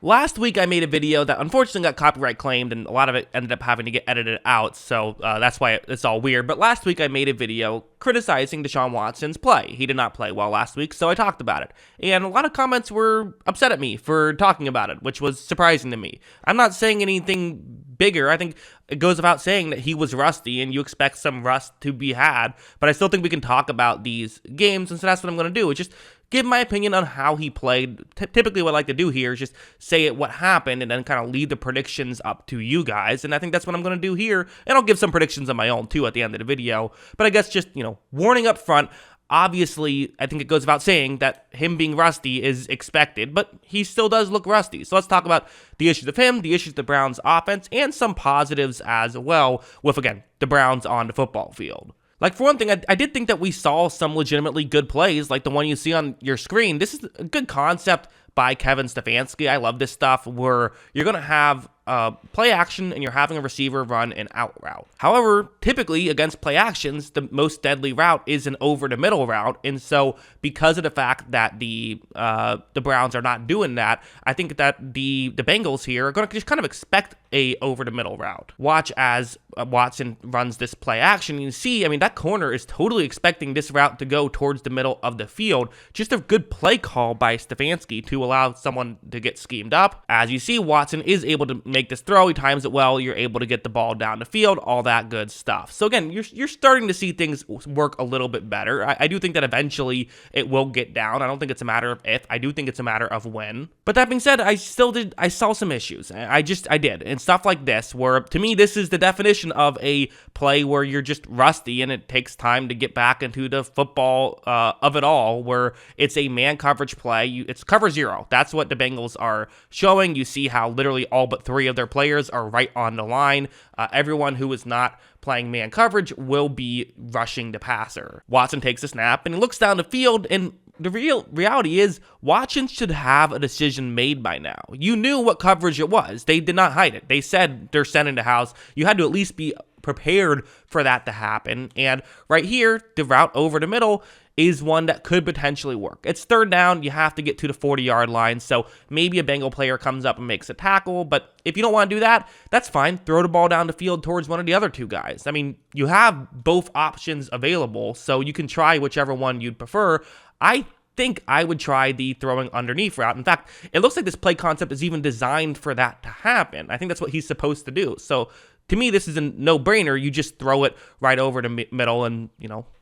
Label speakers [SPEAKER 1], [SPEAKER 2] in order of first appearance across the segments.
[SPEAKER 1] Last week I made a video that unfortunately got copyright claimed and a lot of it ended up having to get edited out, so that's why it's all weird. But last week I made a video criticizing Deshaun Watson's play. He did not play well last week, so I talked about it. And a lot of comments were upset at me for talking about it, which was surprising to me. I'm not saying anything bigger. I think it goes without saying that he was rusty and you expect some rust to be had, but I still think we can talk about these games, and so that's what I'm going to do, is just give my opinion on how he played. Typically what I like to do here is just say what happened and then kind of leave the predictions up to you guys, and I think that's what I'm going to do here, and I'll give some predictions of my own too at the end of the video. But I guess just, warning up front, obviously, I think it goes without saying that him being rusty is expected, but he still does look rusty. So let's talk about the issues of him, the issues of the Browns offense, and some positives as well with, again, the Browns on the football field. Like, for one thing, I did think that we saw some legitimately good plays, like the one you see on your screen. This is a good concept by Kevin Stefanski. I love this stuff where you're going to have play action and you're having a receiver run an out route. However, typically against play actions, the most deadly route is an over the middle route. And so because of the fact that the Browns are not doing that, I think that the Bengals here are going to just kind of expect a over the middle route. Watch as Watson runs this play action. You see, that corner is totally expecting this route to go towards the middle of the field. Just a good play call by Stefanski to allow someone to get schemed up. As you see, Watson is able to make this throw. He times it well. You're able to get the ball down the field, all that good stuff. So again, you're starting to see things work a little bit better. I do think that eventually it will get down. I don't think it's a matter of if. I do think it's a matter of when. But that being said, I saw some issues. I did. And stuff like this, where to me, this is the definition of a play where you're just rusty and it takes time to get back into the football of it all, where it's a man coverage play. It's cover zero. That's what the Bengals are showing. You see how literally all but three of their players are right on the line. Everyone who is not playing man coverage will be rushing the passer. Watson takes a snap and he looks down the field, and the reality is Watson should have a decision made by now. You knew what coverage it was. They did not hide it. They said they're sending the house. You had to at least be prepared for that to happen. And right here, the route over the middle is one that could potentially work. It's third down. You have to get to the 40-yard line, so maybe a Bengal player comes up and makes a tackle, but if you don't want to do that, that's fine. Throw the ball down the field towards one of the other two guys. You have both options available, so you can try whichever one you'd prefer. I think I would try the throwing underneath route. In fact, it looks like this play concept is even designed for that to happen. I think that's what he's supposed to do. So to me, this is a no-brainer. You just throw it right over the middle, and,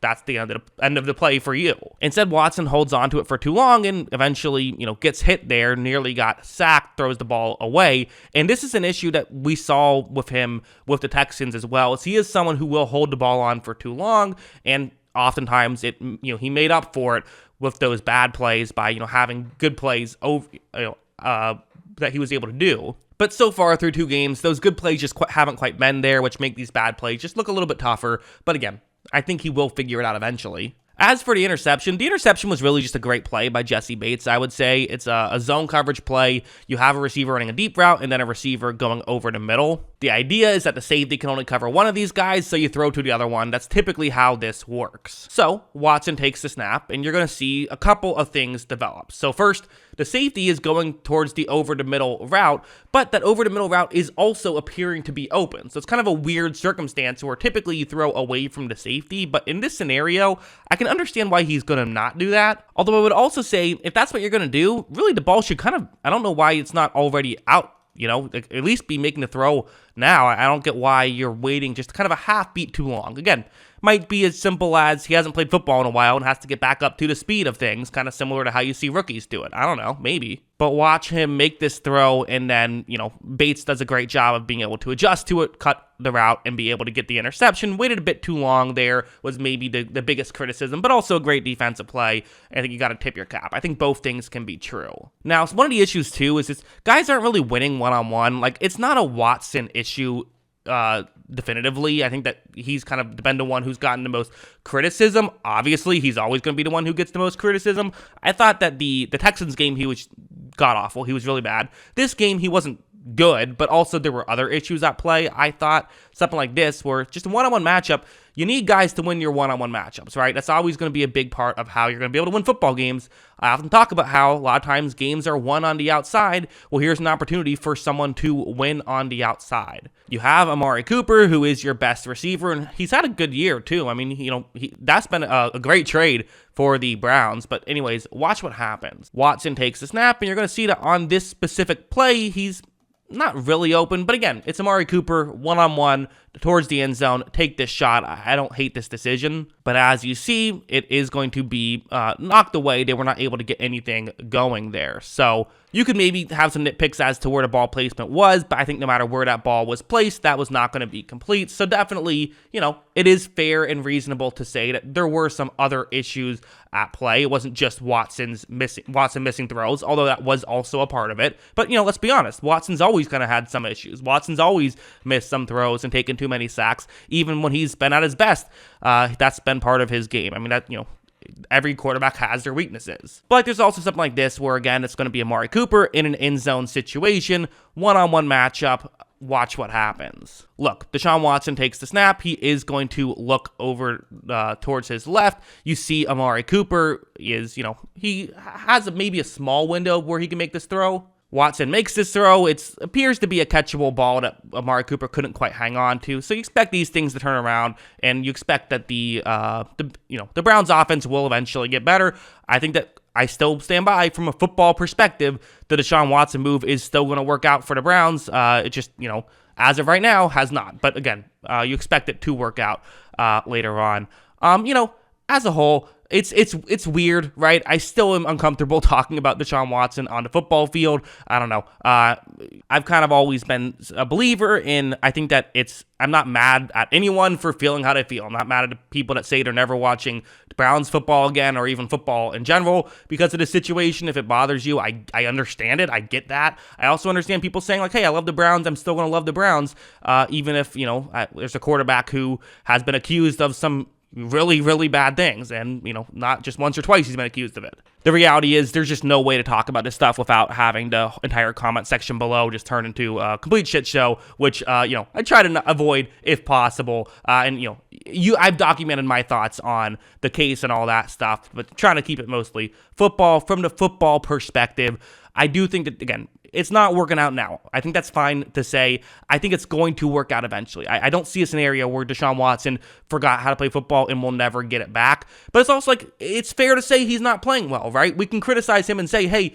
[SPEAKER 1] that's the end of the play for you. Instead, Watson holds on to it for too long and eventually, gets hit there, nearly got sacked, throws the ball away. And this is an issue that we saw with him with the Texans as well, is he is someone who will hold the ball on for too long, and oftentimes he made up for it with those bad plays by, having good plays over, that he was able to do. But so far through two games, those good plays just haven't quite been there, which make these bad plays just look a little bit tougher. But again, I think he will figure it out eventually. As for the interception was really just a great play by Jesse Bates, I would say. It's a zone coverage play. You have a receiver running a deep route and then a receiver going over the middle. The idea is that the safety can only cover one of these guys, so you throw to the other one. That's typically how this works. So Watson takes the snap, and you're going to see a couple of things develop. So first, the safety is going towards the over-the-middle route, but that over-the-middle route is also appearing to be open. So it's kind of a weird circumstance where typically you throw away from the safety, but in this scenario, I can understand why he's going to not do that. Although I would also say, if that's what you're going to do, really the ball should I don't know why it's not already out. At least be making the throw now. I don't get why you're waiting just kind of a half beat too long. Again, might be as simple as he hasn't played football in a while and has to get back up to the speed of things, kind of similar to how you see rookies do it. I don't know, maybe. But watch him make this throw, and then, Bates does a great job of being able to adjust to it, cut the route, and be able to get the interception. Waited a bit too long there was maybe the biggest criticism, but also a great defensive play. I think you got to tip your cap. I think both things can be true. Now, one of the issues, too, is guys aren't really winning one-on-one. Like, it's not a Watson issue definitively. I think that he's kind of been the one who's gotten the most criticism. Obviously, he's always going to be the one who gets the most criticism. I thought that the Texans game, he was god-awful. He was really bad. This game, he wasn't good, but also there were other issues at play. I thought something like this, where just a one-on-one matchup, you need guys to win your one-on-one matchups, right? That's always going to be a big part of how you're going to be able to win football games. I often talk about how a lot of times games are won on the outside. Well, here's an opportunity for someone to win on the outside. You have Amari Cooper, who is your best receiver, and he's had a good year too. I mean, that's been a great trade for the Browns. But anyways, watch what happens. Watson takes the snap, and you're going to see that on this specific play, he's not really open, but again, it's Amari Cooper one-on-one towards the end zone. Take this shot. I don't hate this decision, but as you see, it is going to be knocked away. They were not able to get anything going there. So you could maybe have some nitpicks as to where the ball placement was, but I think no matter where that ball was placed, that was not going to be complete. So definitely, it is fair and reasonable to say that there were some other issues at play. It wasn't just Watson missing throws, although that was also a part of it. But, let's be honest, Watson's always kind of had some issues. Watson's always missed some throws and taken too many sacks, even when he's been at his best. That's been part of his game. I mean, every quarterback has their weaknesses. But there's also something like this where, again, it's going to be Amari Cooper in an end zone situation, one-on-one matchup. Watch what happens. Look, Deshaun Watson takes the snap. He is going to look over towards his left. You see Amari Cooper is, he has maybe a small window where he can make this throw. Watson makes this throw. It appears to be a catchable ball that Amari Cooper couldn't quite hang on to. So you expect these things to turn around, and you expect that the Browns offense will eventually get better. I think that I still stand by from a football perspective. The Deshaun Watson move is still going to work out for the Browns. It just, as of right now, has not. But again, you expect it to work out later on. As a whole, it's weird, right? I still am uncomfortable talking about Deshaun Watson on the football field. I don't know. I've kind of always been a believer in, I think that I'm not mad at anyone for feeling how they feel. I'm not mad at the people that say they're never watching Browns football again, or even football in general because of the situation. If it bothers you, I understand it. I get that. I also understand people saying like, hey, I love the Browns. I'm still going to love the Browns. Even if, there's a quarterback who has been accused of some really, really bad things, and not just once or twice he's been accused of it. The reality is there's just no way to talk about this stuff without having the entire comment section below just turn into a complete shit show, which I try to avoid if possible. I've documented my thoughts on the case and all that stuff, but trying to keep it mostly football from the football perspective. I do think that, again, it's not working out now. I think that's fine to say. I think it's going to work out eventually. I don't see a scenario where Deshaun Watson forgot how to play football and will never get it back. But it's also like, it's fair to say he's not playing well, right? We can criticize him and say, hey,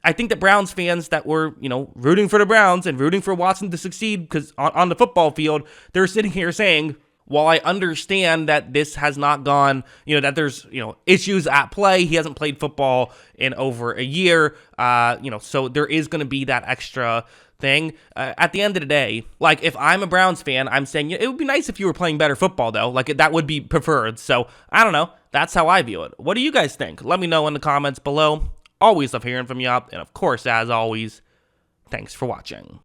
[SPEAKER 1] I think that Browns fans that were, rooting for the Browns and rooting for Watson to succeed because on the football field, they're sitting here saying, while I understand that this has not gone, that there's, issues at play, he hasn't played football in over a year, so there is going to be that extra thing. At the end of the day, like, if I'm a Browns fan, I'm saying it would be nice if you were playing better football, though. Like, that would be preferred. So, I don't know. That's how I view it. What do you guys think? Let me know in the comments below. Always love hearing from you. And, of course, as always, thanks for watching.